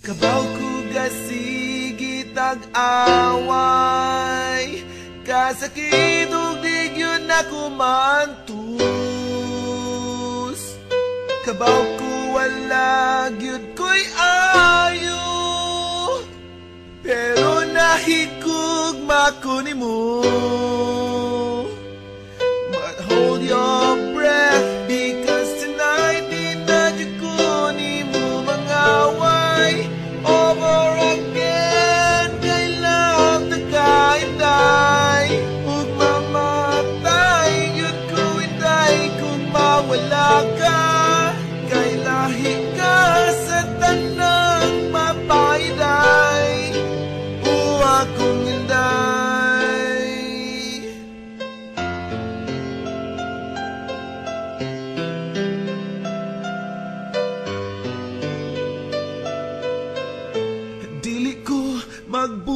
Kabaw ko gasigit ag-away, kasakit ug di gyud na kumantus. Kabaw ko wala gyud ko'y ayo, pero nahigugma ko nimo. But hold your breath, because tonight di na jud ko nimo mangaway. Over again, kay love na kainday, ug mamatay yun ko inday kung mawala ka. Kay lahi ka sa tanang mapaiday, o akong inday. Dili ko magbuhay